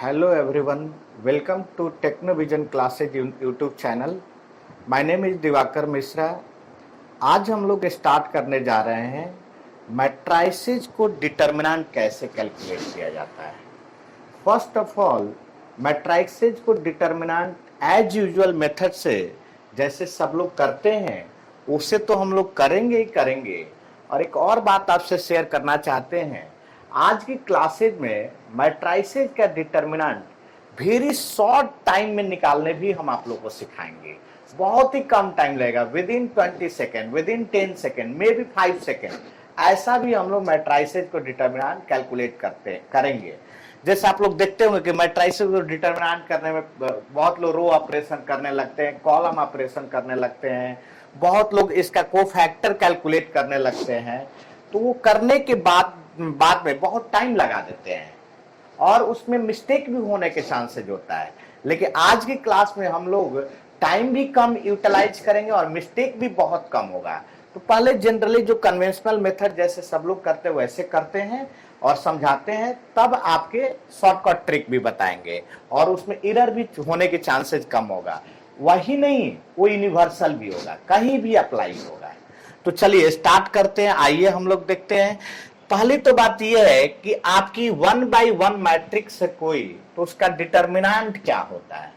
Hello everyone, welcome to Technovision Classes YouTube channel. My name is Diwakar Mishra. आज हम लोग start करने जा रहे हैं मैट्राइसेस को डिटर्मिनेंट कैसे कैलकुलेट किया जाता है। फर्स्ट ऑफ ऑल, मैट्राइसेस को डिटर्मिनेंट एज यूजुअल मेथड से जैसे सब लोग करते हैं उसे तो हम लोग करेंगे ही करेंगे। और एक और बात आपसे शेयर करना चाहते हैं, आज की क्लासेज में मैट्राइसेस का डिटर्मिनेंट वेरी शॉर्ट टाइम में निकालने भी हम आप लोग को सिखाएंगे। बहुत ही कम टाइम लगेगा, with in 20 second, with in 10 second, may be 5 second, ऐसा भी हम लोग मैट्राइसेस को डिटर्मिनेंट कैलकुलेट करेंगे। जैसे आप लोग देखते होंगे कि मैट्राइसेस को डिटर्मिनेंट करने में बहुत लोग रो ऑपरेशन करने लगते हैं, कॉलम ऑपरेशन करने लगते हैं, बहुत लोग इसका कोफैक्टर कैलकुलेट करने लगते हैं। तो वो करने के बाद में बहुत टाइम लगा देते हैं और उसमें मिस्टेक भी होने के चांसेस होता है। लेकिन आज की क्लास में हम लोग टाइम भी कम यूटिलाइज करेंगे और मिस्टेक भी बहुत कम होगा। तो पहले जनरली जो कन्वेंशनल मेथड जैसे सब लोग करते हैं वैसे करते हैं और समझाते हैं, तब आपके शॉर्टकट ट्रिक भी बताएंगे और उसमें एरर भी होने के चांसेस कम होगा। वही नहीं, वो यूनिवर्सल भी होगा, कहीं भी अप्लाई होगा। तो चलिए स्टार्ट करते हैं। आइए हम लोग देखते हैं। पहली तो बात यह है कि आपकी 1 by 1 मैट्रिक्स है कोई, तो उसका डिटर्मिनेंट क्या होता है।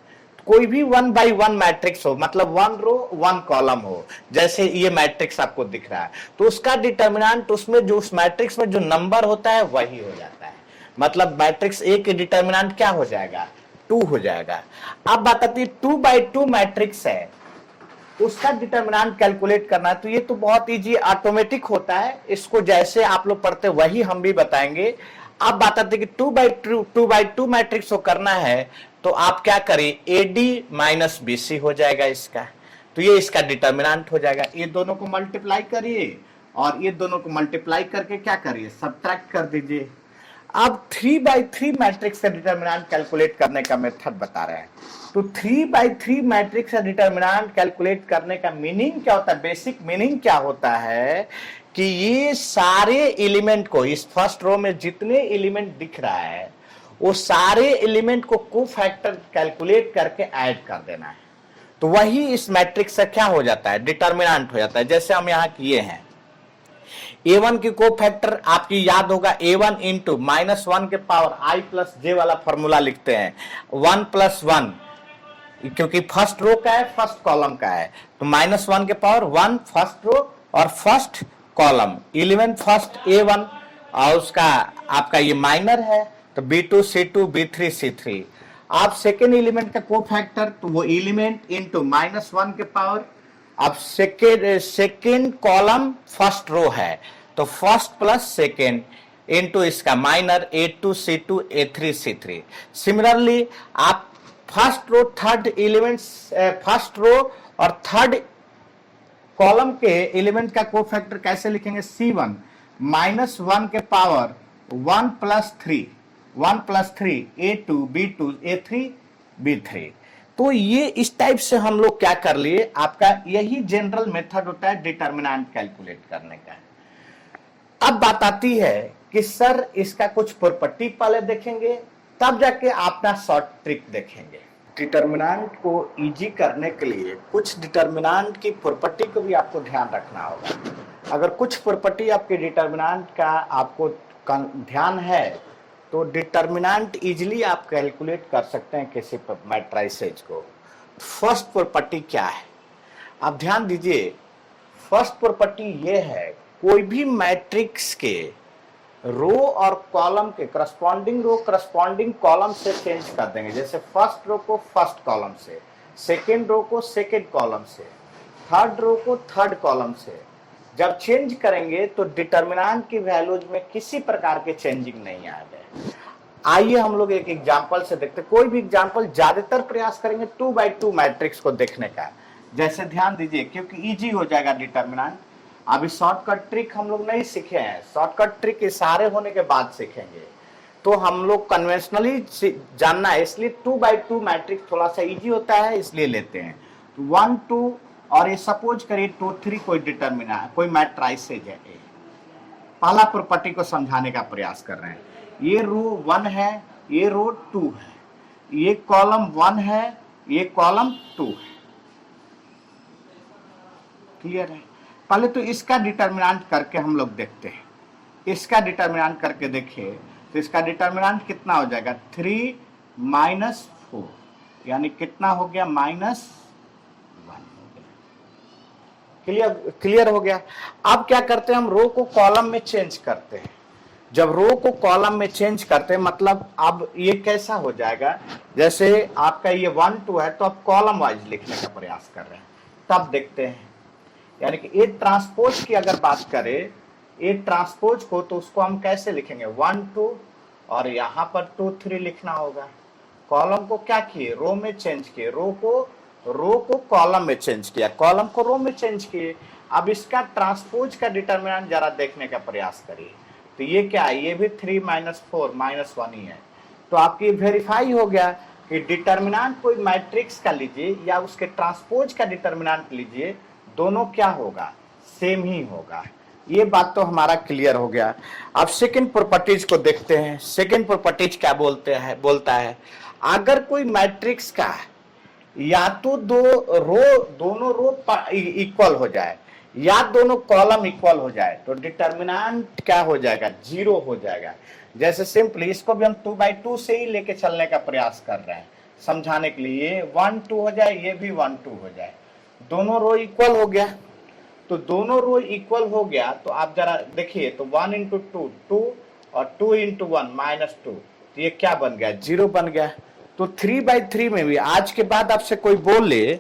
कोई भी 1 by 1 मैट्रिक्स हो, मतलब 1 रो 1 कॉलम हो, जैसे ये मैट्रिक्स आपको दिख रहा है, तो उसका डिटर्मिनेंट उसमें जो उस मैट्रिक्स में जो नंबर होता है वही हो जाता है। मतलब मैट्रिक्स ए के डिटर्मिनेंट क्या हो जाएगा, 2 हो जाएगा। अब बात आती है 2 by 2 मैट्रिक्स है, उसका डिटर्मिनेंट कैलकुलेट करना है। तो ये तो बहुत इजी ऑटोमेटिक होता है, इसको जैसे आप लोग पढ़ते वही हम भी बताएंगे। अब बात आती है कि 2 by 2 मैट्रिक्स को करना है, तो आप क्या करिए, AD माइनस BC हो जाएगा इसका। तो ये इसका डिटर्मिनेंट हो जाएगा। ये दोनों को मल्टीप्लाई करिए और ये दोनों को मल्टीप्लाई करके क्या करिए, सब्ट्रैक्ट कर दीजिए। अब 3 by 3 मैट्रिक्स का डिटर्मिनेंट कैलकुलेट करने का मेथड बता रहे हैं। तो 3 by 3 मैट्रिक्स का डिटर्मिनेंट कैलकुलेट करने का मीनिंग क्या होता है, बेसिक मीनिंग क्या होता है कि ये सारे एलिमेंट को, इस फर्स्ट रो में जितने एलिमेंट दिख रहा है वो सारे एलिमेंट को कोफैक्टर कैलकुलेट करके ऐड कर देना है। तो वही इस मैट्रिक्स से क्या हो जाता है, डिटर्मिनेंट हो जाता है। जैसे हम यहाँ किए हैं, A1 की कोफैक्टर आपकी याद होगा, A1 इंटू -1 के पावर I प्लस J वाला फॉर्मूला लिखते हैं, 1 + 1, क्योंकि फर्स्ट रो का है, फर्स्ट कॉलम का है, तो -1 के पावर 1 फर्स्ट रो और first column, element first A1 और उसका आपका ये माइनर है, तो B2 C2 B3 C3। आप सेकेंड एलिमेंट का कोफैक्टर, तो वो एलिमेंट इंटू -1 के पावर, अब सेकेंड कॉलम फर्स्ट रो है तो फर्स्ट प्लस सेकेंड इंटू इसका minor A2 C2 A3 C3। Similarly आप first row third elements, first row और थर्ड कॉलम के एलिमेंट का कोफैक्टर कैसे लिखेंगे, C1 -1 के power 1 + 3 A2 B2 A3 B3। तो ये इस टाइप से हम लोग क्या कर लिए, आपका यही जनरल मेथड होता है डिटर्मिनेंट कैलकुलेट करने का। अब बात आती है कि सर इसका कुछ प्रॉपर्टी पहले देखेंगे, तब जाके अपना शॉर्ट ट्रिक देखेंगे। डिटर्मिनेंट को इजी करने के लिए कुछ डिटर्मिनेंट की प्रॉपर्टी को भी आपको ध्यान रखना होगा। अगर कुछ प्रॉपर्टी आपके डिटर्मिनेंट का आपको ध्यान है तो डिटर्मिनेंट इजीली आप कैलकुलेट कर सकते हैं किसी मैट्राइसेज को। फर्स्ट प्रॉपर्टी क्या है, आप ध्यान दीजिए। फर्स्ट प्रॉपर्टी ये है, कोई भी मैट्रिक्स के रो और कॉलम के करस्पॉन्डिंग रो करस्पॉन्डिंग कॉलम से चेंज कर देंगे। जैसे फर्स्ट रो को फर्स्ट कॉलम से, सेकेंड रो को सेकेंड कॉलम से, थर्ड रो को थर्ड कॉलम से जब चेंज करेंगे तो डिटर्मिनेंट की वैल्यूज में किसी प्रकार के चेंजिंग नहीं आएगा। आइए हम लोग एक एग्जांपल से देखते हैं। कोई भी एग्जांपल, ज्यादातर प्रयास करेंगे 2 by 2 मैट्रिक्स को देखने का। जैसे ध्यान दीजिए, क्योंकि इजी हो जाएगा डिटर्मिनेंट। अभी शॉर्टकट ट्रिक हम लोग नहीं सीखे हैं, शॉर्टकट ट्रिक इशारे होने के बाद सीखेंगे। तो हम लोग कन्वेंशनली जानना है, इसलिए 2 by 2 मैट्रिक्स थोड़ा सा इजी होता है, इसलिए लेते हैं। तो 1 2 और ये सपोज करिए 2 3 कोई डिटर्मिनेंट, कोई मैट्राइसेज है। पहला प्रॉपर्टी को समझाने का प्रयास कर रहे हैं। ये रो 1 है ये रो 2 है, ये कॉलम 1 है, ये कॉलम 2 है। क्लियर है? पहले तो इसका डिटर्मिनेंट करके हम लोग देखते हैं। इसका डिटर्मिनेंट करके देखिए तो इसका डिटर्मिनेंट कितना हो जाएगा, 3 माइनस 4, यानी कितना हो गया, -1 हो गया। क्लियर हो गया। अब क्या करते हैं, हम रो को कॉलम में चेंज करते हैं। जब रो को कॉलम में चेंज करते हैं मतलब अब ये कैसा हो जाएगा, जैसे आपका ये 1 2 है तो आप कॉलम वाइज लिखने का प्रयास कर रहे हैं, तब देखते हैं। यानी कि ए ट्रांसपोज की अगर बात करें, ए ट्रांसपोज को, तो उसको हम कैसे लिखेंगे, 1 2 और यहाँ पर 2 3 लिखना होगा। कॉलम को क्या किए, रो में चेंज किए, रो को कॉलम में चेंज किया, कॉलम को रो में चेंज किए। अब इसका ट्रांसपोज का डिटर्मिनेंट जरा देखने का प्रयास करिए, तो ये क्या है, ये भी 3 माइनस 4 -1 ही है। तो आपकी वेरीफाई हो गया कि डिटर्मिनेंट कोई मैट्रिक्स का लीजिए या उसके ट्रांसपोज का डिटर्मिनेंट लीजिए, दोनों क्या होगा, सेम ही होगा। ये बात तो हमारा क्लियर हो गया। अब सेकंड प्रॉपर्टीज को देखते हैं। सेकंड प्रॉपर्टीज क्या बोलता है, अगर कोई मैट्रिक्स का या तो दोनों रो इक्वल हो जाए या दोनों कॉलम इक्वल हो जाए तो डिटर्मिनेंट क्या हो जाएगा, 0 हो जाएगा। जैसे सिंपली इसको भी हम 2/2 से ही लेके चलने का प्रयास कर रहे हैं समझाने के लिए। ये 1 2 हो जाए, ये भी 1 2 हो जाए, दोनों रो इक्वल हो गया। तो दोनों रो इक्वल हो गया तो आप जरा देखिए, तो 1 × 2 2 और 2 × 1 -2, तो ये क्या बन गया, 0 बन गया। तो 3/3 में भी आज के बाद आपसे कोई बोले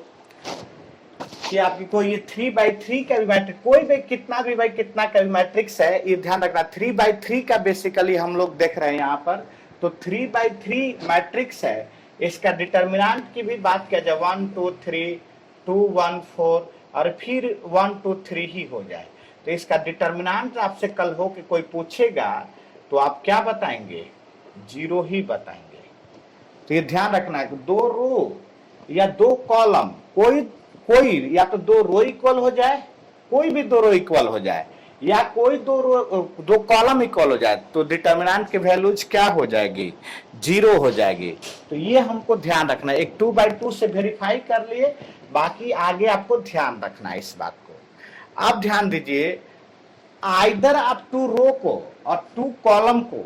कि आपकी कोई ये 3/3 का भी मैट्रिक्स, कोई भी कितना का भी मैट्रिक्स है, ये ध्यान रखना 3/3 का बेसिकली हम लोग देख रहे हैं यहाँ पर। तो 3/3 मैट्रिक्स है, इसका डिटर्मिनेंट की भी बात किया जाए 1 2 3 2 1 4 और फिर 1 2 3 ही हो जाए, तो इसका डिटर्मिनेंट आपसे कल हो कि कोई पूछेगा तो आप क्या बताएंगे, 0 ही बताएंगे। तो ये ध्यान रखना है कि 2 रो या 2 कॉलम, कोई या तो 2 रो इक्वल हो जाए, कोई भी 2 रो इक्वल हो जाए, या कोई 2 कॉलम इक्वल हो जाए, तो डिटर्मिनेंट की वैल्यूज क्या हो जाएगी, 0 हो जाएगी। तो ये हमको ध्यान रखना है। एक 2/2 से वेरीफाई कर लिए, बाकी आगे आपको ध्यान रखना है इस बात को। आप ध्यान दीजिए, आइदर आप 2 रो को और 2 कॉलम को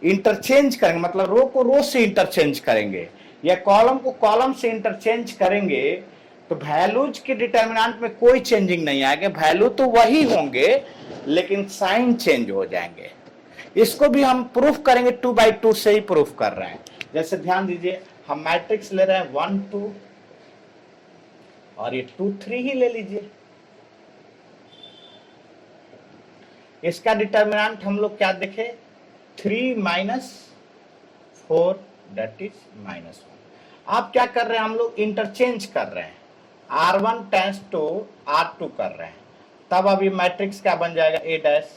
इंटरचेंज करेंगे, मतलब रो को रो से इंटरचेंज करेंगे या कॉलम को कॉलम से इंटरचेंज करेंगे, तो वैल्यूज के डिटर्मिनेंट में कोई चेंजिंग नहीं आएगा, वैल्यू तो वही होंगे लेकिन साइन चेंज हो जाएंगे। इसको भी हम प्रूफ करेंगे, 2/2 से ही प्रूफ कर रहे हैं। जैसे ध्यान दीजिए, हम मैट्रिक्स ले रहे हैं 1 2 और ये 2 3 ही ले लीजिए। इसका डिटर्मिनेंट हम लोग क्या देखे, 3 माइनस 4 दैट इज -1। आप क्या कर रहे हैं, हम लोग इंटरचेंज कर रहे हैं, R1 टेंस टू R2 कर रहे हैं, तब अभी मैट्रिक्स क्या बन जाएगा, A डैश,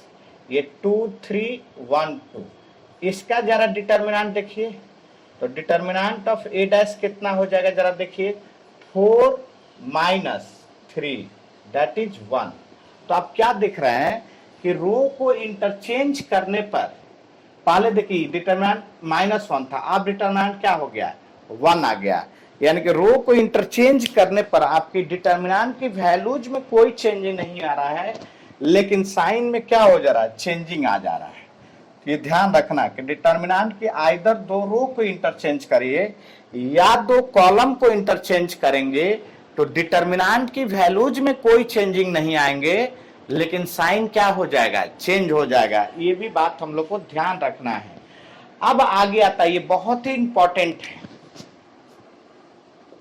ये 2 3 1 2। इसका जरा डिटर्मिनेंट देखिए, तो डिटर्मिनेंट ऑफ A डैश कितना हो जाएगा, जरा देखिए, 4 - 3 दैट इज 1। तो आप क्या दिख रहे हैं कि रो को इंटरचेंज करने पर, पहले देखिए डिटर्मिनेंट -1 था, अब डिटर्मिनेंट क्या हो गया, 1 आ गया। यानी कि रो को इंटरचेंज करने पर आपकी डिटर्मिनेंट की वैल्यूज में कोई चेंजिंग नहीं आ रहा है, लेकिन साइन में क्या हो जा रहा है, चेंजिंग आ जा रहा है। तो ये ध्यान रखना कि डिटर्मिनेंट की आइदर 2 रो को इंटरचेंज करिए या 2 कॉलम को इंटरचेंज करेंगे, तो डिटर्मिनेंट की वैल्यूज में कोई चेंजिंग नहीं आएंगे, लेकिन साइन क्या हो जाएगा, चेंज हो जाएगा। ये भी बात हम लोग को ध्यान रखना है। अब आगे आता है, ये बहुत ही इंपॉर्टेंट है।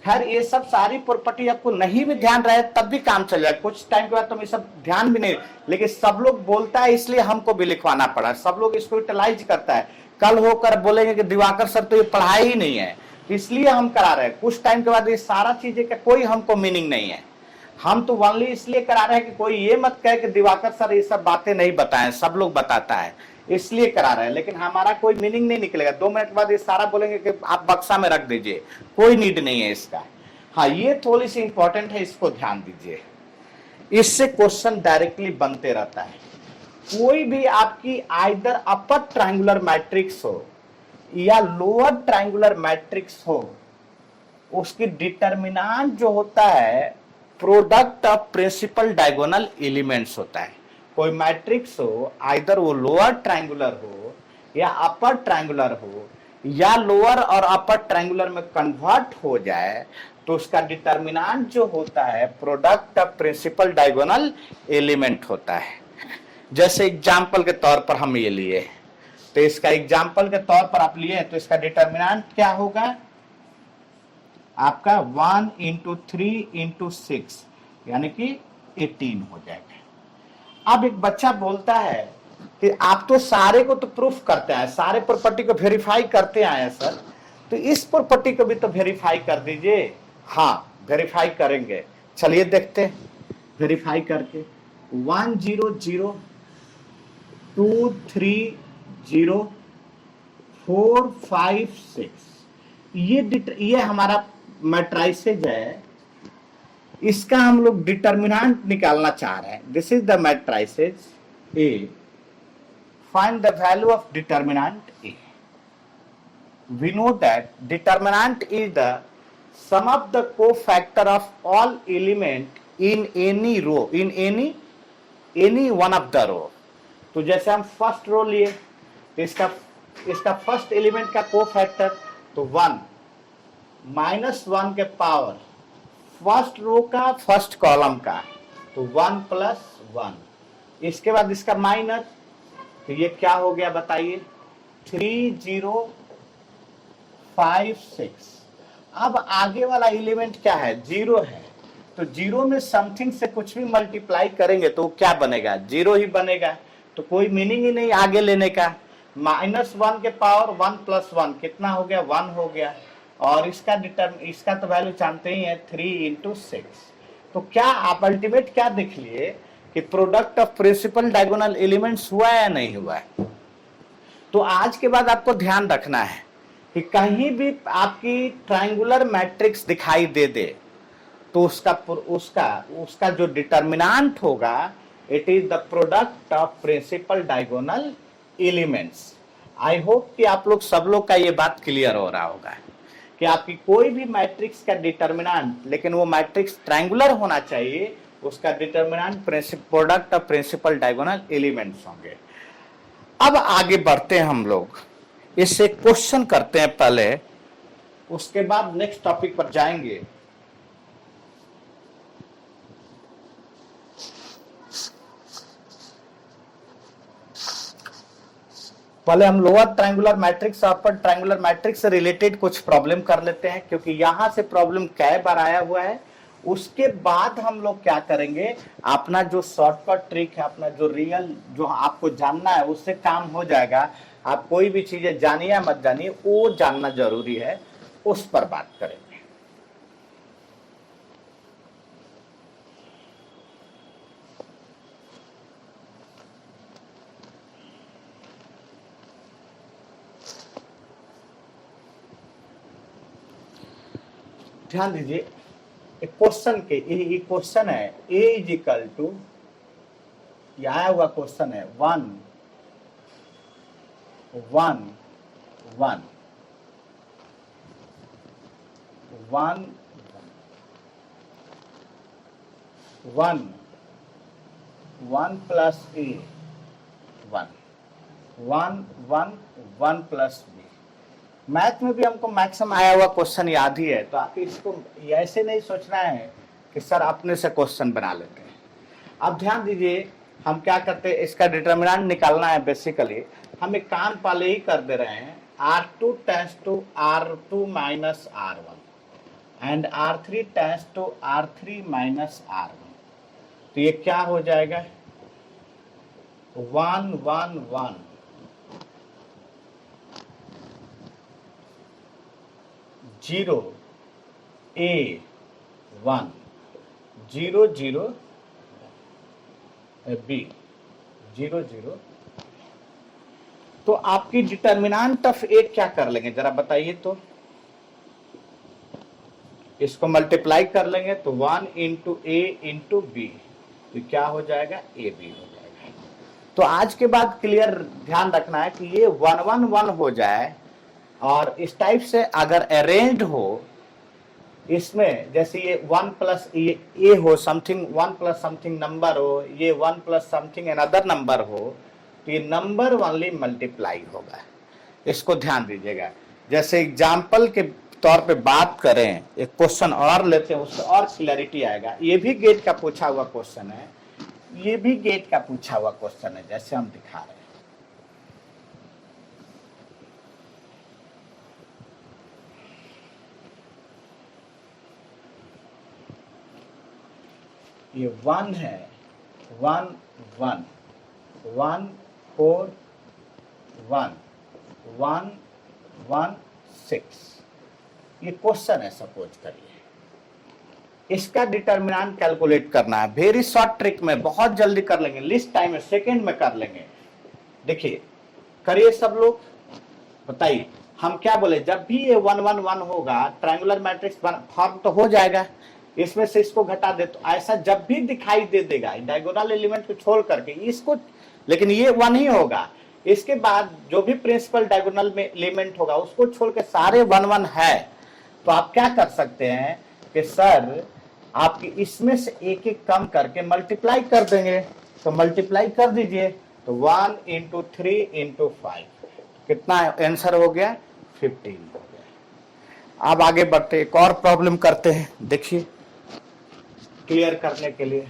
खैर ये सब सारी प्रॉपर्टी आपको नहीं भी ध्यान रहे तब भी काम चल जाए, कुछ टाइम के बाद तो ये सब ध्यान भी नहीं, लेकिन सब लोग बोलता है इसलिए हमको भी लिखवाना पड़ा। सब लोग इसको यूटिलाइज करता है, कल होकर बोलेंगे कि दिवाकर सर तो ये पढ़ाई ही नहीं है, इसलिए हम करा रहे हैं। कुछ टाइम के बाद ये सारा चीजें का कोई हमको मीनिंग नहीं है, हम तो ओनली इसलिए करा रहे हैं कि कोई ये मत कहे कि दिवाकर सर ये सब बातें नहीं बताएं, सब लोग बताता है इसलिए करा रहे हैं, लेकिन हमारा कोई मीनिंग नहीं निकलेगा। 2 मिनट बाद ये सारा बोलेंगे कि आप बक्सा में रख दीजिए, कोई नीड नहीं है इसका। हाँ, ये थोड़ी सी इंपॉर्टेंट है, इसको ध्यान दीजिए, इससे क्वेश्चन डायरेक्टली बनते रहता है। कोई भी आपकी आइदर अपर ट्रायंगुलर मैट्रिक्स हो या लोअर ट्रायंगुलर मैट्रिक्स हो, उसकी डिटर्मिनेंट जो होता है product of principal diagonal elements होता है। कोई मैट्रिक्स हो, आइदर वो लोअर ट्रायंगुलर हो या अपर ट्रायंगुलर हो या लोअर और अपर ट्रायंगुलर में कन्वर्ट हो जाए, तो उसका डिटर्मिनेंट जो होता है product of principal diagonal element होता है। जैसे एग्जाम्पल के तौर पर हम ये लिए, तो इसका एग्जाम्पल के तौर पर आप लिए तो इसका डिटर्मिनेंट क्या होगा आपका 1 इंटू 3 इंटू 6 यानी कि 18 हो जाएगा। अब एक बच्चा बोलता है कि आप तो सारे को तो प्रूफ करते हैं, सारे प्रॉपर्टी को वेरीफाई करते आए हैं सर, तो इस प्रॉपर्टी को भी तो वेरीफाई कर दीजिए। हाँ वेरीफाई करेंगे, चलिए देखते हैं वेरीफाई करके। 1 0 0 2 3 0 4 5 6 ये हमारा मैट्राइसेज है, इसका हम लोग डिटर्मिनेंट निकालना चाह रहे हैं। This is the matrices A, find the value of determinant A. We know that determinant is the sum of the cofactor of all element in any row, in any one of the row. तो जैसे हम first row लिए तो इसका first element का cofactor तो 1 -1 के power first row का फर्स्ट कॉलम का तो 1 + 1, इसके बाद इसका माइनस, तो ये क्या हो गया बताइए 3 0 5 6। अब आगे वाला एलिमेंट क्या है 0 है, तो 0 में समथिंग से कुछ भी मल्टीप्लाई करेंगे तो क्या बनेगा 0 ही बनेगा, तो कोई मीनिंग ही नहीं आगे लेने का। -1 के पावर 1 + 1 कितना हो गया 1 हो गया, और इसका तो वैल्यू जानते ही है 3 × 6। तो क्या आप अल्टीमेट क्या देख लिए कि product of principal diagonal elements हुआ है या नहीं हुआ है। तो आज के बाद आपको ध्यान रखना है कि कहीं भी आपकी ट्रायंगुलर मैट्रिक्स दिखाई दे तो उसका जो डिटर्मिनेंट होगा it is the product of principal diagonal elements. I hope कि आप लोग सब लोग का ये बात क्लियर हो रहा होगा कि आपकी कोई भी मैट्रिक्स का डिटर्मिनेंट, लेकिन वो मैट्रिक्स ट्रायंगुलर होना चाहिए, उसका determinant product of principal diagonal elements होंगे। अब आगे बढ़ते हैं हम लोग, इससे क्वेश्चन करते हैं पहले, उसके बाद नेक्स्ट टॉपिक पर जाएंगे। पहले हम लोअर ट्रायंगुलर मैट्रिक्स और अपर ट्रायंगुलर मैट्रिक्स से रिलेटेड कुछ प्रॉब्लम कर लेते हैं, क्योंकि यहां से प्रॉब्लम कई बार आया हुआ है। उसके बाद हम लोग क्या करेंगे, अपना जो शॉर्टकट ट्रिक है, अपना जो रियल जो आपको जानना है उससे काम हो जाएगा। आप कोई भी चीजें जानिए या मत जानिए, वो जानना जरूरी है, उस पर बात करेंगे। ध्यान दीजिए एक क्वेश्चन के, ये क्वेश्चन है a = आया हुआ क्वेश्चन है 1 1 1 1 1 1 + a 1 1 1 1 + b। मैथ में भी हमको मैक्सिमम आया हुआ क्वेश्चन याद ही है, तो आप इसको ऐसे नहीं सोचना है कि सर अपने से क्वेश्चन बना लेते हैं। अब ध्यान दीजिए हम क्या करते हैं, इसका डिटर्मिनेंट निकालना है। बेसिकली हम एक काम पहले ही कर दे रहे हैं, R2 → R2 - R1 and R3 → R3 - R1। तो ये क्या हो जाएगा 1 1 1 0 a 1 0 0 b 0 0। तो आपकी डिटर्मिनेंट ऑफ ए क्या कर लेंगे जरा बताइए, तो इसको मल्टीप्लाई कर लेंगे तो 1 × a × b, तो क्या हो जाएगा ए बी हो जाएगा। तो आज के बाद क्लियर ध्यान रखना है कि ये 1 1 1 हो जाए और इस टाइप से अगर अरेंज्ड हो, इसमें जैसे ये 1 प्लस ये हो समथिंग, 1 प्लस समथिंग नंबर हो, ये 1 प्लस समथिंग अनदर नंबर हो, तो ये नंबर ओनली मल्टीप्लाई होगा। इसको ध्यान दीजिएगा। जैसे एग्जाम्पल के तौर पे बात करें, एक क्वेश्चन और लेते हैं, उससे और क्लैरिटी आएगा। ये भी गेट का पूछा हुआ क्वेश्चन है, ये भी गेट का पूछा हुआ क्वेश्चन है, जैसे हम दिखा रहे हैं। ये 1 है, 1 1 1 4 1 1 1 6, ये क्वेश्चन है सपोज करिए। इसका डिटर्मिनेंट कैलकुलेट करना है, वेरी शॉर्ट ट्रिक में, बहुत जल्दी कर लेंगे, लिस्ट टाइम में, सेकेंड में कर लेंगे। देखिए करिए सब लोग, बताइए हम क्या बोले, जब भी ये 1 1 1 होगा ट्रायंगुलर मैट्रिक्स फॉर्म तो हो जाएगा। इसमें से इसको घटा दे तो ऐसा जब भी दिखाई दे देगा डायगोनल एलिमेंट को छोड़ करके इसको, लेकिन ये 1 ही होगा। इसके बाद जो भी प्रिंसिपल डायगोनल में एलिमेंट होगा उसको छोड़ के सारे 1 1 है। तो आप क्या कर सकते हैं कि सर आपकी इसमें से एक एक कम करके मल्टीप्लाई कर देंगे, तो मल्टीप्लाई कर दीजिए। तो 1 इंटू 3 इंटू 5 कितना आंसर हो गया, 15 हो गया। अब आगे बढ़ते एक और प्रॉब्लम करते हैं, देखिए क्लियर करने के लिए।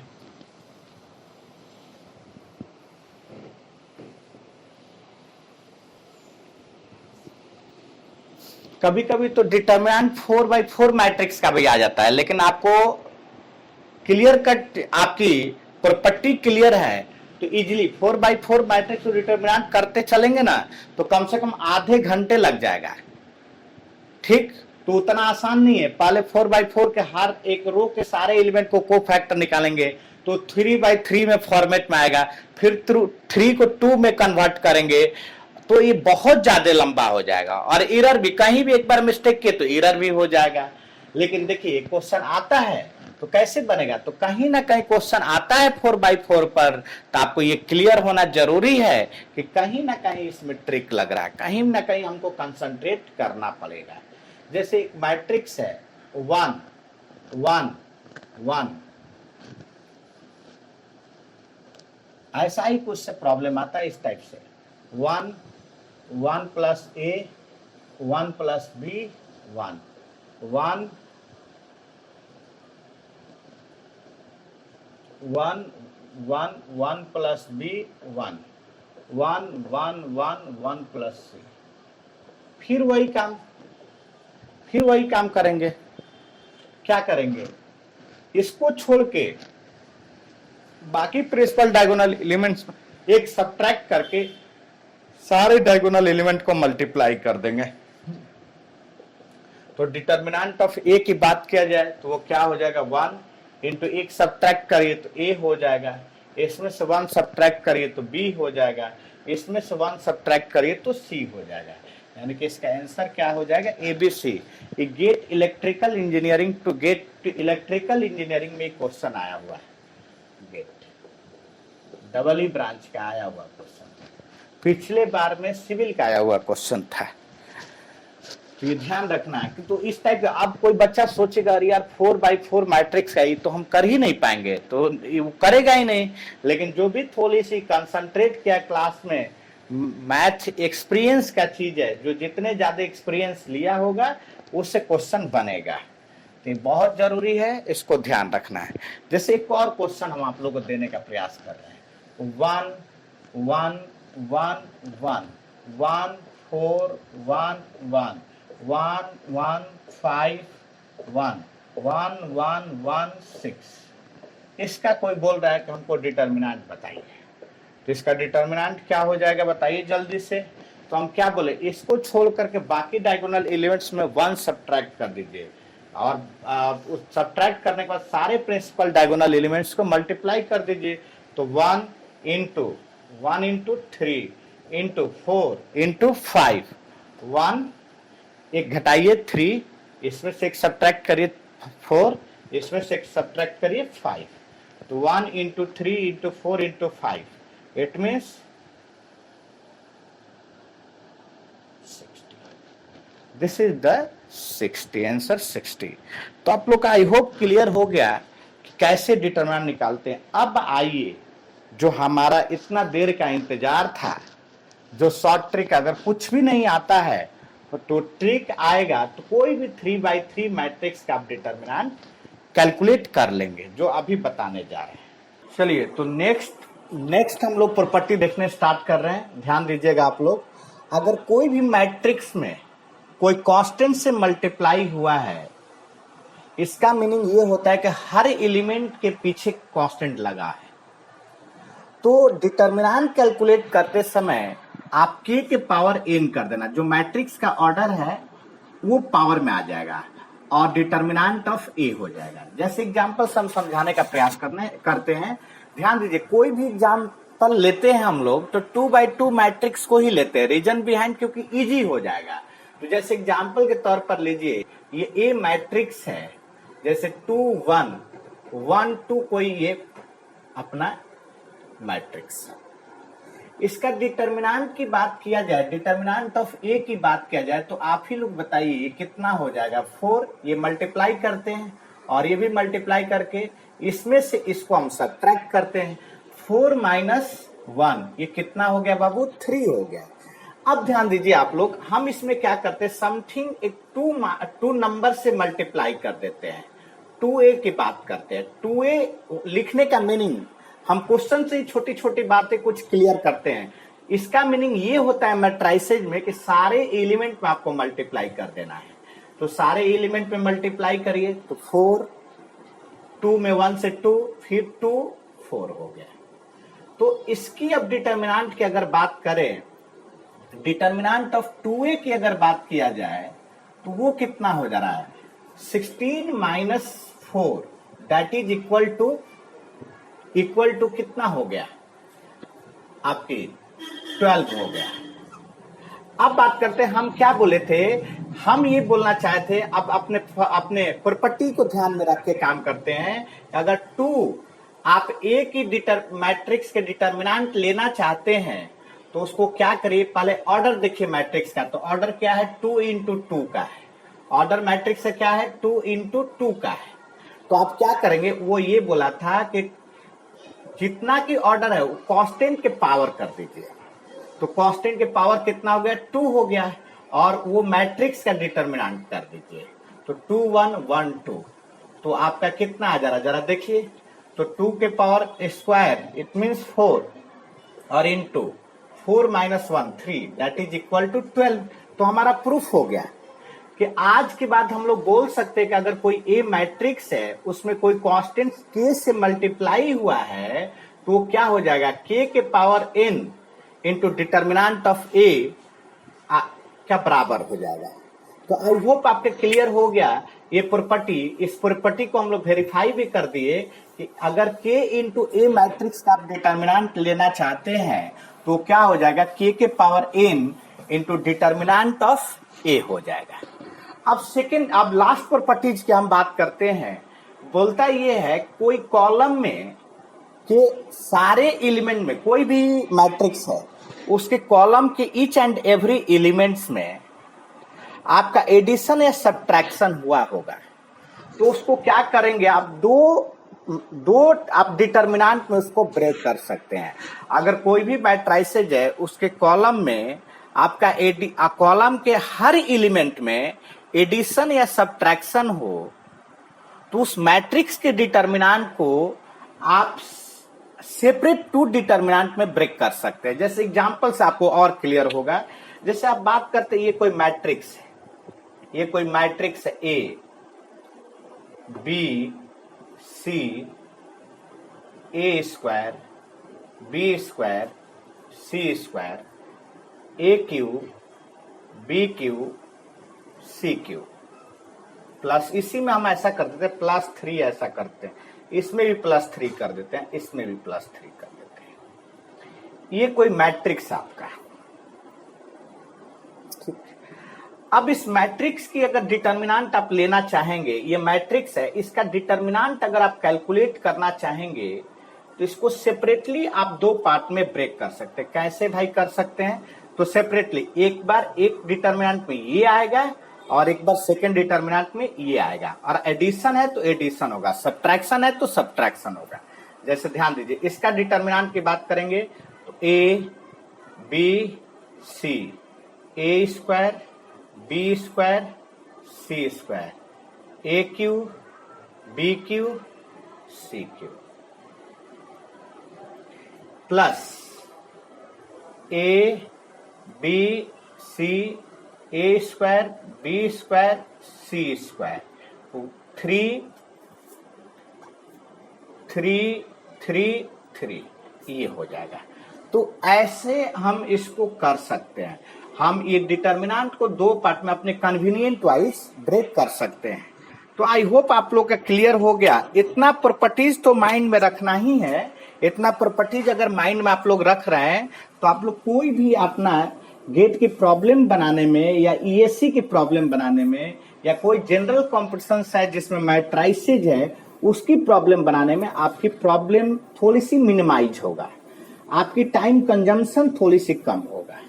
कभी कभी तो डिटर्मिनेंट 4/4 मैट्रिक्स का भी आ जाता है, लेकिन आपको क्लियर कट आपकी प्रॉपर्टी क्लियर है तो इजीली 4/4 मैट्रिक्स को डिटर्मिनेंट करते चलेंगे ना, तो कम से कम आधे घंटे लग जाएगा। ठीक, तो उतना आसान नहीं है। पहले 4/4 के हर एक रो के सारे एलिमेंट को कोफैक्टर निकालेंगे तो 3/3 में फॉर्मेट में आएगा, फिर 3 को 2 में कन्वर्ट करेंगे, तो ये बहुत ज्यादा लंबा हो जाएगा। और एरर भी, कहीं भी एक बार मिस्टेक किए तो एरर भी हो जाएगा। लेकिन देखिए क्वेश्चन आता है तो कैसे बनेगा, तो कहीं ना कहीं क्वेश्चन आता है 4/4 पर, तो आपको ये क्लियर होना जरूरी है कि कहीं ना कहीं इसमें ट्रिक लग रहा है, कहीं ना कहीं हमको कंसंट्रेट करना पड़ेगा। जैसे एक मैट्रिक्स है 1 1 1, ऐसा ही कुछ से प्रॉब्लम आता है इस टाइप से, 1 1 plus A 1 plus B 1 1 1 1 1 plus B 1 1 1 1 1 plus C. फिर वही काम करेंगे। क्या करेंगे, इसको छोड़ के बाकी प्रिंसिपल डायगोनल एलिमेंट्स एक सब्ट्रैक्ट करके सारे डायगोनल एलिमेंट को मल्टीप्लाई कर देंगे। तो डिटर्मिनेंट ऑफ ए की बात किया जाए तो वो क्या हो जाएगा, 1 इंटू एक सब्ट्रैक्ट करिए तो ए हो जाएगा, इसमें से 1 सब्ट्रैक्ट करिए तो बी हो जाएगा, इसमें से 1 सब्ट्रैक्ट करिए तो सी हो जाएगा। यानी कि इसका आंसर क्या हो जाएगा, ABC। ये GATE electrical engineering two GATE two electrical engineering में क्वेश्चन आया हुआ है, गेट डबल ई ब्रांच का आया हुआ क्वेश्चन, पिछले बार में सिविल का आया हुआ क्वेश्चन था। तो ये ध्यान रखना है कि तो इस टाइप का, अब कोई बच्चा सोचेगा अरे यार 4/4 मैट्रिक्स का ही तो हम कर ही नहीं पाएंगे, तो वो करेगा ही नहीं। लेकिन जो भी थोड़ी सी कंसंट्रेट किया क्लास में, मैथ एक्सपीरियंस का चीज है, जो जितने ज्यादा एक्सपीरियंस लिया होगा उससे क्वेश्चन बनेगा, तो ये बहुत जरूरी है, इसको ध्यान रखना है। जैसे एक और क्वेश्चन हम आप लोगों को देने का प्रयास कर रहे हैं, 1 1 1 1 1 4 1 1 1 1 5 1 1 1 1 6। इसका कोई बोल रहा है कि हमको डिटर्मिनेंट बताइए, तो इसका डिटर्मिनेंट क्या हो जाएगा बताइए जल्दी से। तो हम क्या बोले, इसको छोड़ करके बाकी डायगोनल एलिमेंट्स में 1 सब्ट्रैक्ट कर दीजिए, और उस सब्ट्रैक्ट करने के बाद सारे प्रिंसिपल डायगोनल एलिमेंट्स को मल्टीप्लाई कर दीजिए। तो 1 इंटू 3 इंटू 4 इंटू 5, 1 एक घटाइए 3, इसमें से एक सब्ट्रैक्ट करिए 4, इसमें से एक सब्ट्रैक्ट करिए 5, तो 1 into 3 into 4 into 5, it means 60। This is the 60, answer 60। तो आप लोग का आई होप क्लियर हो गया कि कैसे डिटरमिनेंट निकालते हैं। अब आइए, जो हमारा इतना देर का इंतजार था, जो शॉर्ट ट्रिक, अगर कुछ भी नहीं आता है तो ट्रिक आएगा, तो कोई भी 3x3 मैट्रिक्स का आप डिटरमिनेंट कैलकुलेट कर लेंगे, जो अभी बताने जा रहे हैं। चलिए, तो नेक्स्ट हम लोग प्रॉपर्टी देखने स्टार्ट कर रहे हैं। ध्यान दीजिएगा आप लोग, अगर कोई भी मैट्रिक्स में कोई कांस्टेंट से मल्टीप्लाई हुआ है, इसका मीनिंग ये होता है कि हर एलिमेंट के पीछे कांस्टेंट लगा है। तो डिटरमिनेंट कैलकुलेट करते समय आप k के पावर n कर देना, जो मैट्रिक्स का ऑर्डर है वो पावर में आ जाएगा और डिटरमिनेंट ऑफ a हो जाएगा। जैसे एग्जांपल हम समझाने का प्रयास करते हैं। ध्यान दीजिए, कोई भी एग्जांपल लेते हैं हम लोग तो 2x2 मैट्रिक्स को ही लेते हैं, रीजन बिहाइंड, क्योंकि इजी हो जाएगा। तो जैसे एग्जांपल के तौर पर लीजिए, ये a मैट्रिक्स है, जैसे 2 1 1 2 कोई ये अपना मैट्रिक्स। इसका डिटरमिनेंट की बात किया जाए, डिटरमिनेंट ऑफ ए की बात किया जाए, तो आप ही लोग बताइए ये कितना हो जाएगा। 4, ये मल्टीप्लाई करते हैं और ये भी मल्टीप्लाई करके इसमें से इसको हम सब्ट्रैक्ट करते हैं। 4 - 1 ये कितना हो गया बाबू? 3 हो गया। अब ध्यान दीजिए आप लोग, हम इसमें क्या करते हैं, समथिंग एक 2 नंबर से मल्टीप्लाई कर देते हैं। 2a की बात करते हैं। 2a लिखने का मीनिंग, हम क्वेश्चन से ही छोटी छोटी बातें कुछ क्लियर करते हैं। इसका मीनिंग ये होता है मैट्रिसेज में कि सारे एलिमेंट में आपको मल्टीप्लाई कर देना है। तो सारे एलिमेंट में मल्टीप्लाई करिए, तो 4, 2 में 1 से 2, फिर 2 4 हो गया। तो इसकी अब डिटरमिनेंट की अगर बात करें, डिटरमिनेंट ऑफ 2a की अगर बात किया जाए तो वो कितना हो जा रहा है? 16 - 4 दैट इज इक्वल टू कितना हो गया आपकी? 12 हो गया। अब बात करते हैं, हम क्या बोले थे, हम ये बोलना चाहते थे, अब अपने प्रॉपर्टी को ध्यान में रख के काम करते हैं। अगर 2 आप ए की मैट्रिक्स के डिटरमिनेंट लेना चाहते हैं तो उसको क्या करिए, पहले ऑर्डर देखिए मैट्रिक्स का। तो ऑर्डर क्या है? 2 × 2 का है। ऑर्डर मैट्रिक्स से क्या है? 2 × 2 का है। तो आप क्या करेंगे, वो ये बोला था कि जितना की ऑर्डर है वो कांस्टेंट के पावर कर दीजिए। तो कांस्टेंट के पावर कितना हो गया? 2 हो गया। और वो मैट्रिक्स का डिटरमिनेंट कर दीजिए। तो 2 1 1 2, तो आपका कितना आ जा रहा, जरा देखिए। तो 2 के पावर स्क्वायर इट मीन्स 4 और into 4 - 1 3 that is equal to 12। तो हमारा प्रूफ हो गया कि आज के बाद हम लोग बोल सकते हैं कि अगर कोई ए मैट्रिक्स है, उसमें कोई कांस्टेंट k से मल्टीप्लाई हुआ है, तो क्या हो जाएगा? k के power n into determinant of a क्या बराबर हो जाएगा। तो आई होप आपके क्लियर हो गया ये प्रॉपर्टी। इस प्रॉपर्टी को हम लोग वेरीफाई भी कर दिए कि अगर k इंटू a मैट्रिक्स का आप डिटरमिनेंट लेना चाहते हैं तो क्या हो जाएगा? k के power n into determinant of a हो जाएगा। अब लास्ट प्रॉपर्टीज की हम बात करते हैं। बोलता ये है, कोई कॉलम में के सारे एलिमेंट में, कोई भी मैट्रिक्स है उसके कॉलम के ईच एंड एवरी एलिमेंट्स में आपका एडिशन या सब्ट्रैक्शन हुआ होगा। तो उसको क्या करेंगे आप? दो आप डिटरमिनेंट में उसको ब्रेक कर सकते हैं। अगर कोई भी मैट्रिसेज है, उसके कॉलम में आपका कॉलम के हर एलिमेंट में एडिशन या सब्ट्रैक्शन हो, तो उस मैट्रिक्स के डिटरमिनेंट को आप सेपरेट 2 डिटरमिनेंट में ब्रेक कर सकते हैं। जैसे एग्जांपल से आपको और क्लियर होगा। जैसे आप बात करते हैं, ये कोई मैट्रिक्स है, ये कोई मैट्रिक्स है A B C A² B² C² AQ BQ CQ plus, इसी में हम ऐसा कर देते हैं +3 ऐसा करते हैं, इसमें भी +3 कर देते हैं, इसमें भी +3 कर देते हैं। ये कोई मैट्रिक्स आपका। ठीक, अब इस मैट्रिक्स की अगर डिटरमिनेंट आप लेना चाहेंगे, ये मैट्रिक्स है, इसका डिटरमिनेंट अगर आप कैलकुलेट करना चाहेंगे तो इसको सेपरेटली आप 2 पार्ट में ब्रेक कर सकते हैं। कैसे भाई कर सकते हैं? तो सेपरेटली एक बार एक डिटरमिनेंट में ये आएगा और एक बार सेकेंड डिटर्मिनेंट में ये आएगा, और एडिशन है तो एडिशन होगा, सब्ट्रैक्शन है तो सब्ट्रैक्शन होगा। जैसे ध्यान दीजिए, इसका डिटर्मिनेंट की बात करेंगे तो A B C, A square B square C square, A cube B cube C cube, plus A B C A square B square C square, 3 3 3 3, ये हो जाएगा। तो ऐसे हम इसको कर सकते हैं। हम ये डिटर्मिनेंट को दो पार्ट में अपने कन्वीनियंट वाइज ब्रेक कर सकते हैं। तो आई होप आप लोग का क्लियर हो गया। इतना प्रॉपर्टीज तो माइंड में रखना ही है। इतना प्रॉपर्टीज अगर माइंड में आप लोग रख रहे हैं तो आप लोग कोई भी अपना गेट की प्रॉब्लम बनाने में या ईएससी की प्रॉब्लम बनाने में या कोई जनरल कॉम्पिटिशन है जिसमें मैट्राइसेज है उसकी प्रॉब्लम बनाने में आपकी प्रॉब्लम थोड़ी सी मिनिमाइज होगा, आपकी टाइम कंजम्पशन थोड़ी सी कम होगा।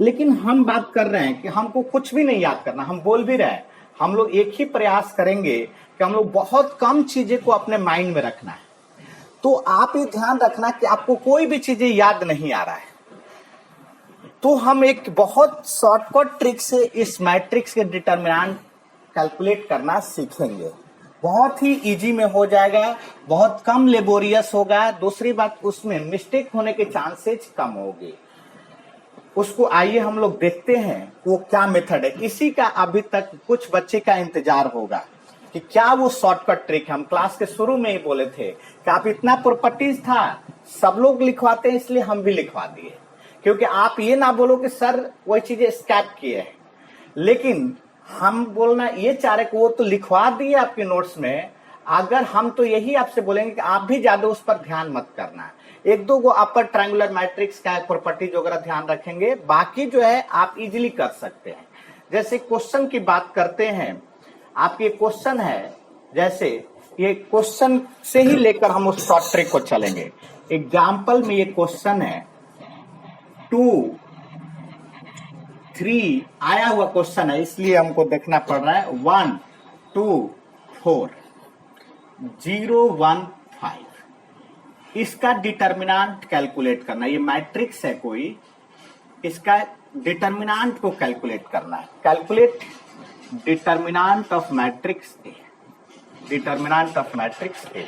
लेकिन हम बात कर रहे हैं कि हमको कुछ भी नहीं याद करना, हम बोल भी रहे हैं, हम लोग एक ही प्रयास करेंगे कि हम लोग बहुत कम चीजें को अपने माइंड में रखना है। तो आप ये ध्यान रखना कि आपको कोई भी चीजें याद नहीं आ रहा है, तो हम एक बहुत शॉर्टकट ट्रिक से इस मैट्रिक्स के डिटर्मिनेंट कैलकुलेट करना सीखेंगे। बहुत ही इजी में हो जाएगा, बहुत कम लेबोरियस होगा। दूसरी बात, उसमें मिस्टेक होने के चांसेस कम होगी। उसको आइए हम लोग देखते हैं वो क्या मेथड है। इसी का अभी तक कुछ बच्चे का इंतजार होगा कि क्या वो शॉर्टकट ट्रिक है। हम क्लास के शुरू में ही बोले थे कि आप इतना प्रॉपर्टीज था, सब लोग लिखवाते हैं इसलिए हम भी लिखवा दिए, क्योंकि आप ये ना बोलो कि सर वही चीजें स्कैप किए हैं। लेकिन हम बोलना ये चाह रहे कि वो तो लिखवा दिए आपके नोट्स में, अगर हम तो यही आपसे बोलेंगे कि आप भी ज्यादा उस पर ध्यान मत करना। एक दो गो अपर ट्रायंगुलर मैट्रिक्स का प्रॉपर्टीज वगैरह ध्यान रखेंगे, बाकी जो है आप इजीली कर सकते हैं। जैसे क्वेश्चन की बात करते हैं, आपके क्वेश्चन है, जैसे ये क्वेश्चन से ही लेकर हम उस शॉर्ट ट्रिक को चलेंगे। एग्जाम्पल में ये क्वेश्चन है 2 3 आया हुआ क्वेश्चन है, इसलिए हमको देखना पड़ रहा है। 1 2 4 0 1 5, इसका डिटर्मिनेंट कैलकुलेट करना। ये मैट्रिक्स है कोई, इसका डिटर्मिनेंट को कैलकुलेट करना है। Calculate determinant of matrix A, determinant of matrix A.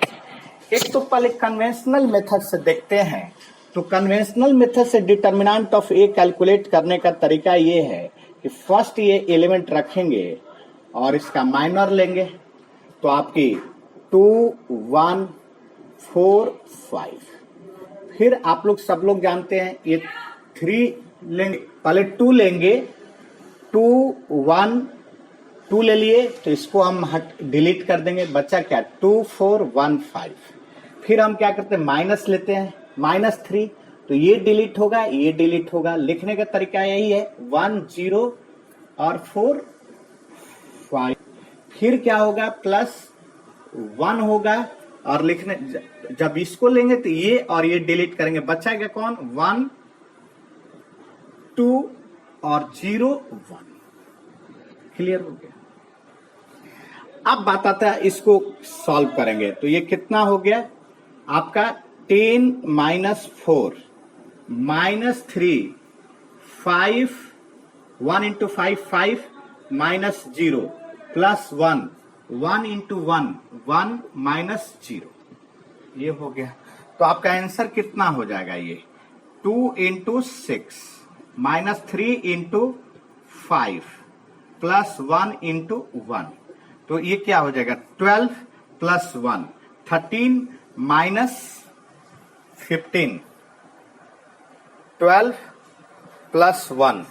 एक तो पहले कन्वेंशनल मेथड से देखते हैं। तो कन्वेंशनल मेथड से डिटर्मिनेंट ऑफ ए कैलकुलेट करने का तरीका ये है कि फर्स्ट ये एलिमेंट रखेंगे और इसका माइनर लेंगे। तो आपकी 2 1 4 5, फिर आप लोग सब लोग जानते हैं ये 3 लेंगे, पहले 2 लेंगे, 2 1 2 ले लिए, तो इसको हम डिलीट कर देंगे, बच्चा क्या 2 4 1 5। फिर हम क्या करते हैं, माइनस लेते हैं, -3, तो ये डिलीट होगा, ये डिलीट होगा। लिखने का तरीका यही है, 1 0 और 4 5। फिर क्या होगा, +1 होगा, और लिखने जब इसको लेंगे तो ये और ये डिलीट करेंगे, बचाएगा कौन, 1 2 और 0 1। क्लियर हो गया। अब बात आता है इसको सॉल्व करेंगे, तो ये कितना हो गया आपका 10 - 4 -3 5, 1 × 5 5 -0 +1 1 × 1 1 -0, ये हो गया। तो आपका आंसर कितना हो जाएगा, ये 2 × 6 -3 × 5 +1 × 1, तो ये क्या हो जाएगा 12 + 1 13 - 15, 12 + 1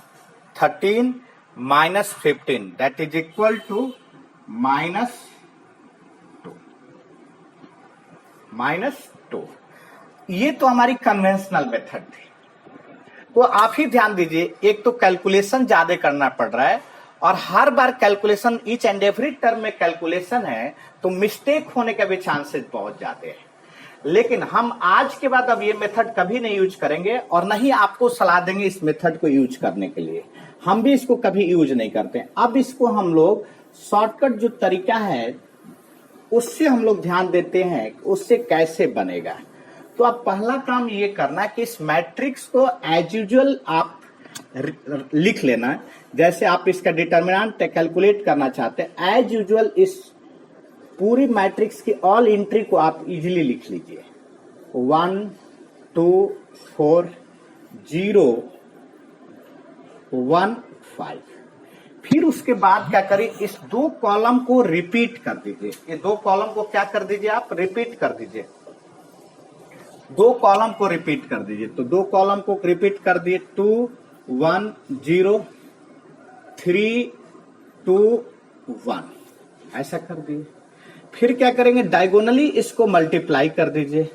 13 - 15, that is equal to -2। ये तो हमारी कन्वेंशनल मेथड थी। तो आप ही ध्यान दीजिए, एक तो कैलकुलेशन ज्यादा करना पड़ रहा है, और हर बार calculation, each and every term में कैलकुलेशन है, तो मिस्टेक होने के भी चांसेस बहुत ज्यादा है। लेकिन हम आज के बाद अब ये मेथड कभी नहीं यूज करेंगे और नहीं आपको सलाह देंगे इस मेथड को यूज करने के लिए। हम भी इसको कभी यूज नहीं करते। अब इसको हम लोग शॉर्टकट जो तरीका है उससे हम लोग ध्यान देते हैं, उससे कैसे बनेगा। तो अब पहला काम ये करना कि इस मैट्रिक्स को एज यूजुअल आप लिख लेना। जैसे आप इसका डिटर्मिनेंट कैलकुलेट करना चाहते हैं, एज यूजुअल इस पूरी मैट्रिक्स की ऑल एंट्री को आप इजीली लिख लीजिए। 1 2 4 0 1 5। फिर उसके बाद क्या करिए, इस दो कॉलम को रिपीट कर दीजिए। ये दो कॉलम को क्या कर दीजिए, आप रिपीट कर दीजिए। दो कॉलम को रिपीट कर दीजिए। तो दो कॉलम को रिपीट कर दिए, 2 1 0 3 2 1, ऐसा कर दिए। फिर क्या करेंगे, डायगोनली इसको मल्टीप्लाई कर दीजिए।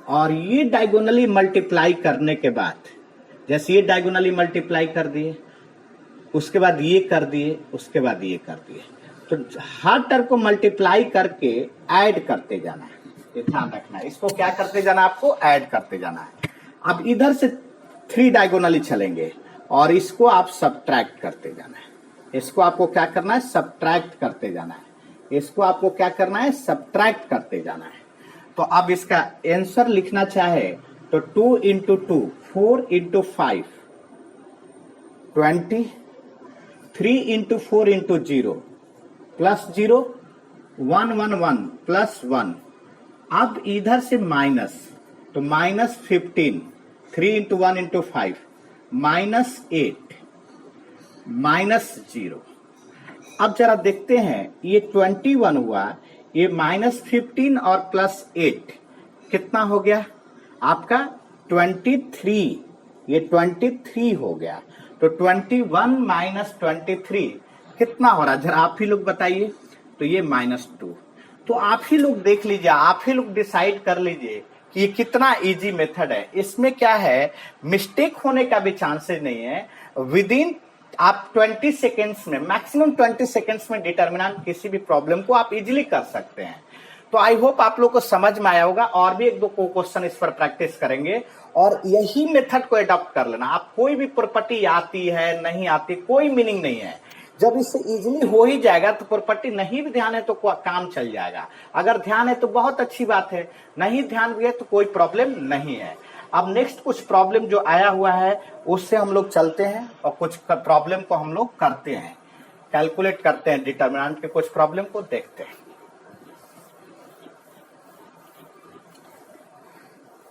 और ये डायगोनली मल्टीप्लाई करने के बाद, जैसे ये डायगोनली मल्टीप्लाई कर दिए, उसके बाद ये कर दिए, उसके बाद ये कर दिए, तो हर टर्म को मल्टीप्लाई करके ऐड करते जाना है। ये ध्यान रखना है, इसको क्या करते जाना है, आपको ऐड करते जाना है। अब इधर से 3 डायगोनली चलेंगे और इसको आप सब्ट्रैक्ट करते जाना है। इसको आपको क्या करना है, सब्ट्रैक्ट करते जाना है। इसको आपको क्या करना है, सब्ट्रैक्ट करते जाना है। तो अब इसका आंसर लिखना चाहे तो 2 into 2 4 into 5 20, 3 into 4 into 0 plus 0 1 1 1 plus 1। अब इधर से माइनस, तो minus 15, 3 into 1 into 5 minus 8 minus 0। अब जरा देखते हैं, ये 21 हुआ, ये माइनस 15 और प्लस 8 कितना हो गया आपका 23। ये 23 हो गया। तो 21 माइनस 23 कितना हो रहा है, जरा आप ही लोग बताइए। तो ये -2। तो आप ही लोग देख लीजिए, आप ही लोग डिसाइड कर लीजिए कि ये कितना इजी मेथड है। इसमें क्या है, मिस्टेक होने का भी चांसेस नहीं है। विदिन आप 20 सेकेंड्स में, मैक्सिमम 20 सेकेंड्स में डिटर्मिनेंट किसी भी प्रॉब्लम को आप इजीली कर सकते हैं। तो आई होप आप लोग को समझ में आया होगा। और भी एक दो क्वेश्चन इस पर प्रैक्टिस करेंगे और यही मेथड को अडॉप्ट कर लेना। आप कोई भी प्रॉपर्टी आती है नहीं आती, कोई मीनिंग नहीं है। जब इससे इजीली हो ही जाएगा तो प्रॉपर्टी नहीं भी ध्यान है तो काम चल जाएगा। अगर ध्यान है तो बहुत अच्छी बात है, नहीं ध्यान भी है तो कोई प्रॉब्लम नहीं है। अब नेक्स्ट कुछ प्रॉब्लम जो आया हुआ है उससे हम लोग चलते हैं और कुछ प्रॉब्लम को हम लोग करते हैं, कैलकुलेट करते हैं, डिटर्मिनेंट के कुछ प्रॉब्लम को देखते हैं।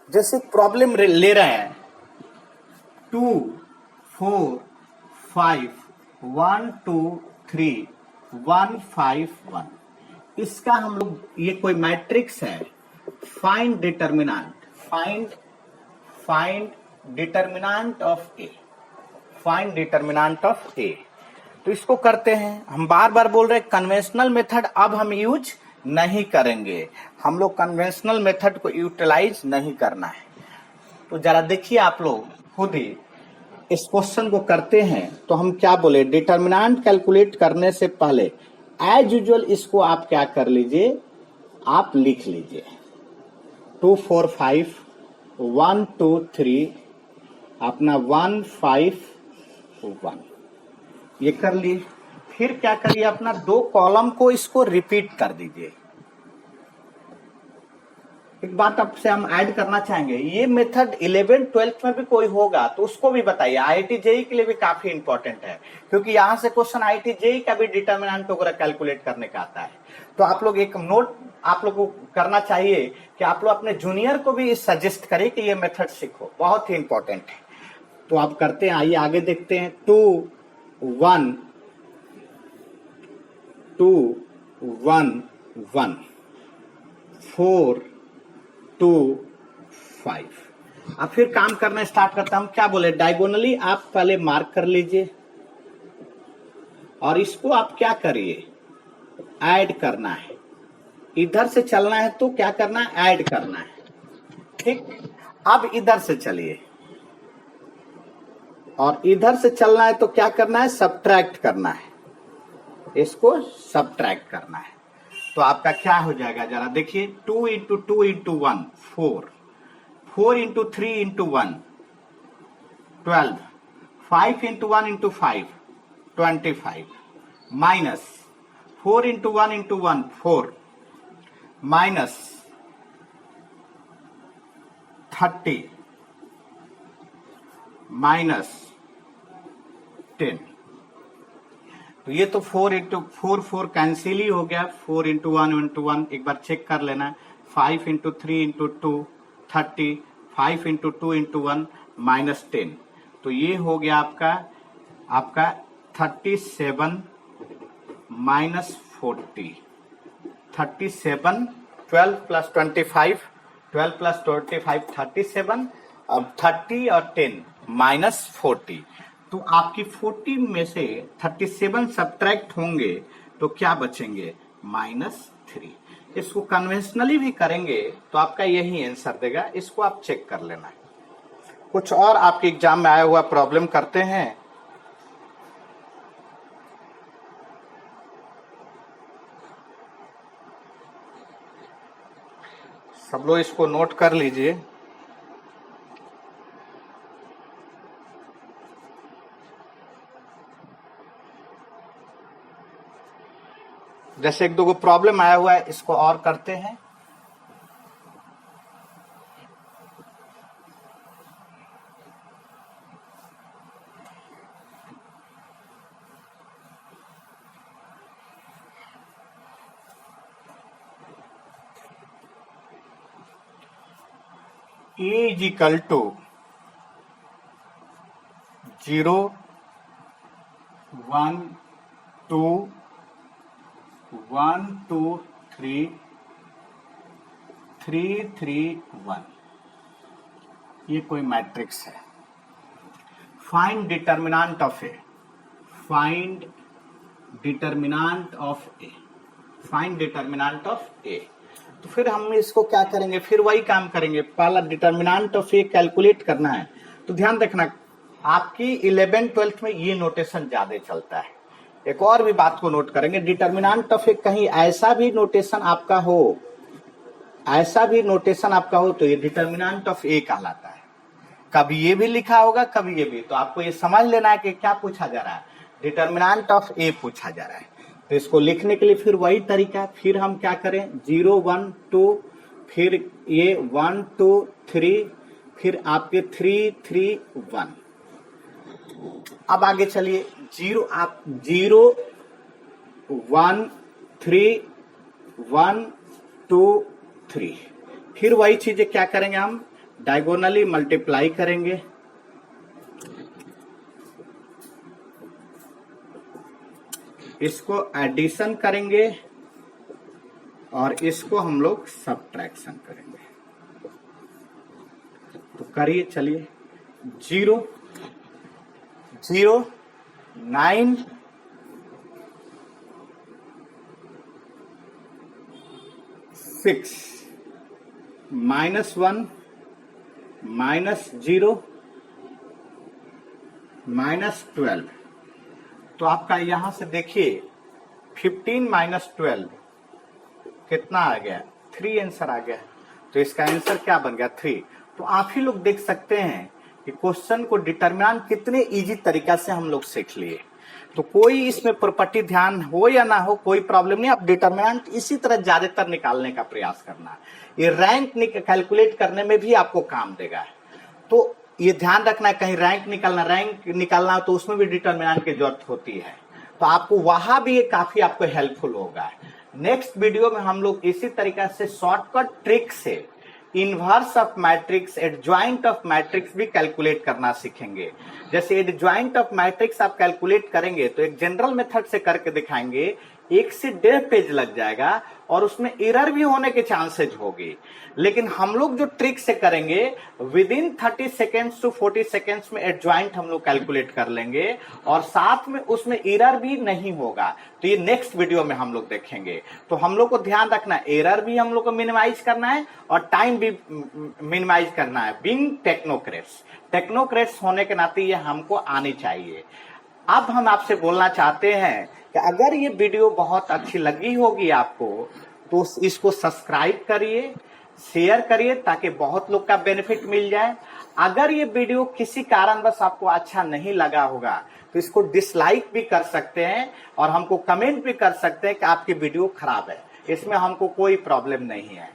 जैसे प्रॉब्लम ले रहे हैं 2 4 5 1 2 3 1 5 1। इसका हम लोग, ये कोई मैट्रिक्स है, find determinant, find determinant of A, find determinant of A. तो इसको करते हैं। हम बार बार बोल रहे हैं कन्वेंशनल मेथड अब हम यूज नहीं करेंगे। हम लोग कन्वेंशनल मेथड को यूटिलाइज नहीं करना है। तो जरा देखिए आप लोग खुद ही इस क्वेश्चन को करते हैं। तो हम क्या बोले, डिटर्मिनेंट कैलकुलेट करने से पहले एज यूजुअल इसको आप क्या कर लीजिए, आप लिख लीजिए 2 4 5 1 2 3 अपना 1 5 1, ये कर लिए। फिर क्या करिए, अपना दो कॉलम को इसको रिपीट कर दीजिए। एक बात आपसे हम ऐड करना चाहेंगे, ये मेथड 11th 12th में भी कोई होगा तो उसको भी बताइए। आईआईटी जेईई के लिए भी काफी इंपॉर्टेंट है, क्योंकि यहां से क्वेश्चन आईआईटी जेईई का भी डिटर्मिनेंट वगैरह कैलकुलेट करने का आता है। तो आप लोग एक नोट आप लोग को करना चाहिए कि आप लोग अपने जूनियर को भी सजेस्ट करें कि ये मेथड सीखो, बहुत ही इंपॉर्टेंट है। तो आप करते हैं, आइए आगे देखते हैं। 2 1 2 1 1 4 2 5। अब फिर काम करना स्टार्ट करता हूं। क्या बोले, डायगोनली आप पहले मार्क कर लीजिए और इसको आप क्या करिए, ऐड करना है। इधर से चलना है तो क्या करना है, ऐड करना है। ठीक, अब इधर से चलिए और इधर से चलना है तो क्या करना है, सब्ट्रैक्ट करना है। इसको सब्ट्रैक्ट करना है। तो आपका क्या हो जाएगा जरा देखिए, 2 into 2 into 1 4, 4 into 3 into 1 12, 5 into 1 into 5 25, minus 4 into 1 into 1 4, minus 30, minus 10। तो ये तो 4 इंटू 4 4 कैंसिल ही हो गया, 4 इंटू 1 इंटू 1 एक बार चेक कर लेना है, 5 into 3 into 2 30, 5 into 2 into 1 minus 10। तो ये हो गया आपका 37 माइनस 40, 37, 12 प्लस 25, 12 प्लस 25 37, अब 30 और 10 माइनस 40। तो आपकी 40 में से 37 सब्ट्रैक्ट होंगे तो क्या बचेंगे, -3। इसको कन्वेंशनली भी करेंगे तो आपका यही आंसर देगा, इसको आप चेक कर लेना। कुछ और आपके एग्जाम में आया हुआ प्रॉब्लम करते हैं। सब लोग इसको नोट कर लीजिए। जैसे एक दो गो प्रॉब्लम आया हुआ है, इसको और करते हैं। A is equal to 0 1 2 1 2 3 3 3 1, ये कोई मैट्रिक्स है। Find determinant of A, find determinant of A, find determinant of A. तो फिर हम इसको क्या करेंगे, फिर वही काम करेंगे, पहला डिटर्मिनेंट ऑफ ए कैलकुलेट करना है। तो ध्यान रखना, आपकी 11 12th में ये नोटेशन ज्यादा चलता है। एक और भी बात को नोट करेंगे, डिटर्मिनेंट ऑफ ए कहीं ऐसा भी नोटेशन आपका हो, ऐसा भी नोटेशन आपका हो तो ये डिटर्मिनेंट ऑफ ए कहलाता है। कभी ये भी लिखा होगा, कभी ये भी, तो आपको ये समझ लेना है कि क्या पूछा जा रहा है, डिटर्मिनेंट ऑफ ए पूछा जा रहा है। तो इसको लिखने के लिए फिर वही तरीका है, फिर हम क्या करें, 0 1 2, फिर ये 1 2 3, फिर आपके 3 3 1। अब आगे चलिए, 0 1 3 1 2 3, फिर वही चीजें क्या करेंगे, हम डायगोनली मल्टीप्लाई करेंगे, इसको एडिशन करेंगे और इसको हम लोग सब्ट्रैक्शन करेंगे। तो करिए, चलिए, 0 0 9 6 -1 -0 -12। तो आपका यहां से देखिए 15 -12 कितना आ गया, 3 आंसर आ गया। तो इसका आंसर क्या बन गया, 3। तो आप ही लोग देख सकते हैं कि क्वेश्चन को डिटर्मिनेंट कितने इजी तरीका से हम लोग सीख लिए। तो कोई इसमें प्रॉपर्टी ध्यान हो या ना हो, कोई प्रॉब्लम नहीं। आप डिटर्मिनेंट इसी तरह ज्यादातर निकालने का प्रयास करना। ये रैंक कैलकुलेट करने में भी आपको काम देगा। तो ये ध्यान रखना है, कहीं रैंक निकालना तो उसमें भी डिटर्मिनेंट की जरूरत होती है। तो आपको वहां भी ये काफी आपको हेल्पफुल होगा। नेक्स्ट वीडियो में हम लोग इसी तरीका से शॉर्टकट ट्रिक से inverse of matrix, adjoint of matrix भी कैलकुलेट करना सीखेंगे। जैसे एडजॉइंट ऑफ मैट्रिक्स आप कैलकुलेट करेंगे तो एक जनरल मेथड से करके दिखाएंगे, 1 से 1.5 पेज लग जाएगा और उसमें एरर भी होने के चांसेस होगी। लेकिन हम लोग जो ट्रिक से करेंगे, within 30 seconds to 40 seconds में एडजॉइंट हम लोग कैलकुलेट कर लेंगे और साथ में उसमें एरर भी नहीं होगा। तो ये नेक्स्ट वीडियो में हम लोग देखेंगे। तो हम लोग को ध्यान रखना, एरर भी हम लोग को मिनिमाइज करना है और टाइम भी मिनिमाइज करना है। बीइंग टेक्नोक्रेट्स होने के नाते ये हमको आनी चाहिए। अब हम आपसे बोलना चाहते हैं कि अगर ये वीडियो बहुत अच्छी लगी होगी आपको तो इसको सब्सक्राइब करिए, शेयर करिए ताकि बहुत लोग का बेनिफिट मिल जाए। अगर ये वीडियो किसी कारणवश आपको अच्छा नहीं लगा होगा तो इसको डिसलाइक भी कर सकते हैं और हमको कमेंट भी कर सकते हैं कि आपकी वीडियो खराब है, इसमें हमको कोई प्रॉब्लम नहीं है।